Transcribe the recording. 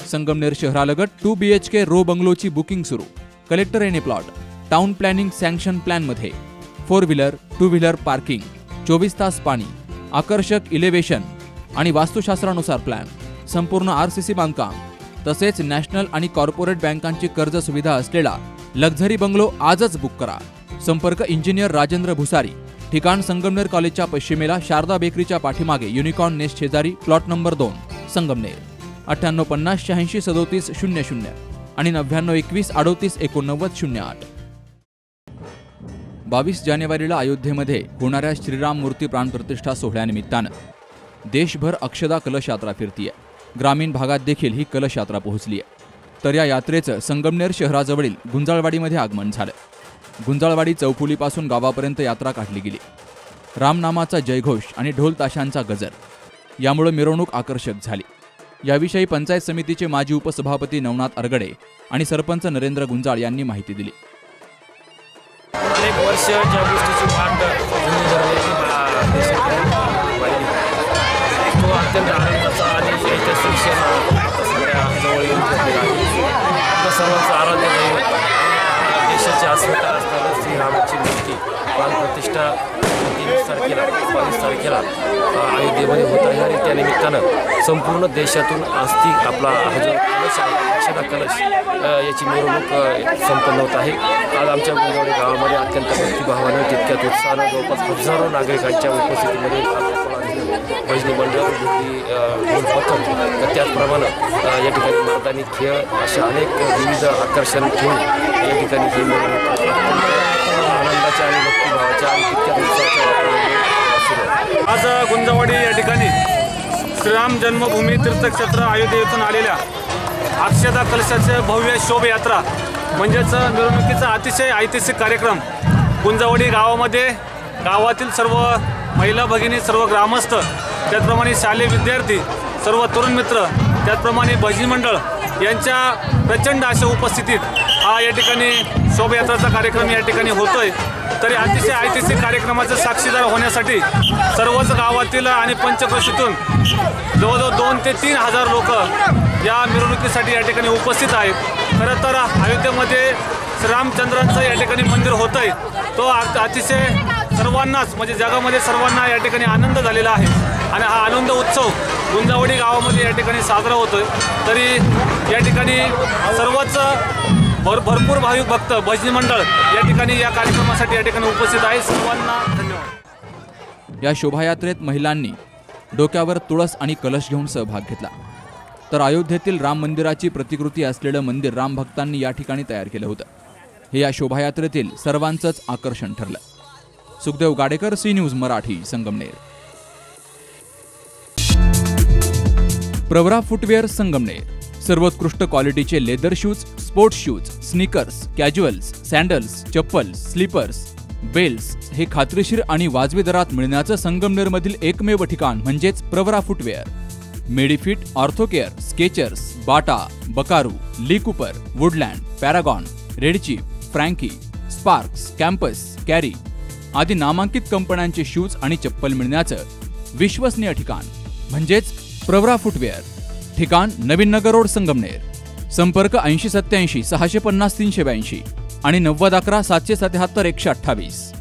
Sangamner शहरालगत 2 BHK row बंगलोची booking सुरू। Collector एने plot town planning sanction plan मध्ये 4 व्हीलर 2 व्हीलर पार्किंग, 24 तास पाणी, आकर्षक इलेव्हेशन आणि वास्तुशास्त्रानुसार प्लॅन, संपूर्ण RCC बांधकाम तसेच नॅशनल आणि कॉर्पोरेट बँकांची कर्ज सुविधा असलेला लक्झरी बंगलो आजच बुक करा। संपर्क इंजिनियर राजेंद्र भुसारी, ठिकाण संगमनेर कॉलेजच्या पश्चिमेला शारदा बेकरीच्या पाठीमागे युनिकॉर्न नेस्ट शेजारी, प्लॉट नंबर 2 संगमनेर। 9850 86 37 00 आणि 9921 38 89 08। 22 जानेवारीला अयोध्येमध्ये होणाऱ्या श्रीराम मूर्ती प्राणप्रतिष्ठा सोहळ्यानिमित्तानं देशभर अक्षदा कलश यात्रा फिरतीये। ग्रामीण भागात देखील ही कलश यात्रा पोहोचली आहे। तर या यात्रेचं संगमनेर शहराजवळील गुंजाळवाडीमध्ये आगमन झालं। गुंजाळवाडी चौफुलीपासून गावापर्यंत यात्रा काढली गेली। रामनामाचा जयघोष आणि ढोल ताशांचा गजर यामुळे मिरवणूक आकर्षक झाली। याविषयी पंचायत समितीचे माजी उपसभापती नवनाथ अरगडे आणि सरपंच नरेंद्र गुंजाळ यांनी माहिती दिली। अनेक वर्ष ज्या गोष्टीची मांड तो अत्यंत आनंदाचा आणि ऐतिहासिक क्षण जवळ येऊन सर्वांचं आराध्य दैवत देशाचे अस्मिता असणाऱ्या श्रीरामाची मूर्ती प्राणप्रतिष्ठा 22 तारखेला अयोध्येमध्ये होत आहे आणि त्यानिमित्तानं संपूर्ण देशातून आस्तिक आपला हा जो कलश आहे अक्षदा कलश याची मिरवणूक संपन्न होत आहे। आज आमच्या गुंजावडी गावामध्ये अत्यंत भक्तिभावानं तितक्यात उत्साहानं जवळपास हजारो नागरिकांच्या उपस्थितीमध्ये भजनी मंडळ ढोल पथक त्याचप्रमाणे या ठिकाणी मर्दानी खेळ अशा अनेक विविध आकर्षण घेऊन या ठिकाणी ही मिरवणूक आनंदाच्या आणि भक्तिभावाच्या आणि तितक्यात उत्साहाच्या वातावरणात आज गुंजावडी या ठिकाणी श्रीराम जन्मभूमी तीर्थक्षेत्र अयोध्येतून आलेल्या अक्षदा कलशाचे भव्य शोभायात्रा म्हणजेच मिरवणुकीचा अतिशय ऐतिहासिक कार्यक्रम गुंजावडी गावामध्ये गावातील सर्व महिला भगिनी, सर्व ग्रामस्थ, त्याचप्रमाणे शालेय विद्यार्थी, सर्व तरुण मित्र, त्याचप्रमाणे भजनी मंडळ यांच्या प्रचंड अशा उपस्थितीत हा या ठिकाणी शोभायात्राचा कार्यक्रम या ठिकाणी होतोय। तरी अतिशय ऐतिहासिक कार्यक्रमाचे साक्षीदार होण्यासाठी सर्वच गावातील आणि पंचक्रोशीतून जवळजवळ 2 ते 3 हजार लोक या मिरवणुकीसाठी या ठिकाणी उपस्थित आहेत। खरं तर अयोध्येमध्ये श्रीरामचंद्रांचं या ठिकाणी मंदिर होतं आहे, तो अतिशय सर्वांनाच म्हणजे जगामध्ये सर्वांना या ठिकाणी आनंद झालेला आहे आणि हा आनंद उत्सव गुंजावडी गावामध्ये या ठिकाणी साजरा होतोय। तरी या ठिकाणी सर्वच भरपूर भाविक भक्त, भजनी मंडळ या ठिकाणी या कार्यक्रमासाठी या ठिकाणी उपस्थित आहे। सर्वांना धन्यवाद। या शोभायात्रेत महिलांनी डोक्यावर तुळस आणि कलश घेऊन सहभाग घेतला। तर अयोध्येतील राम मंदिराची प्रतिकृती असलेलं मंदिर राम भक्तांनी या ठिकाणी तयार केलं होतं। हे या शोभायात्रेतील सर्वांचंच आकर्षण ठरलं। Sukhdev Gadekar, C news Marathi, Sangamner. Pravara footwear Sangamner सर्वोत्कृष्ट क्वालिटीचे leather shoes, sports shoes, sneakers, casuals, sandals, chappals, slippers, belts हे खात्रीशीर आणि वाजवी दरात मिळण्याचं संगमनेरमधील एकमेव ठिकाण म्हणजेच Pravara footwear. Medifit, Orthocare, Skechers, Bata, Buckaroo, Lee Cooper, Woodland, Paragon, Red Chief, Frankie, Sparx, Campus, Carry आदी नामांकित कंपन्यांचे शूज आणि चप्पल मिळण्याचं विश्वसनीय ठिकाण म्हणजेच प्रवरा फुटवेअर। ठिकाण नवीन नगर रोड, संगमनेर। संपर्क 8087 650 382 आणि 9011 777 128।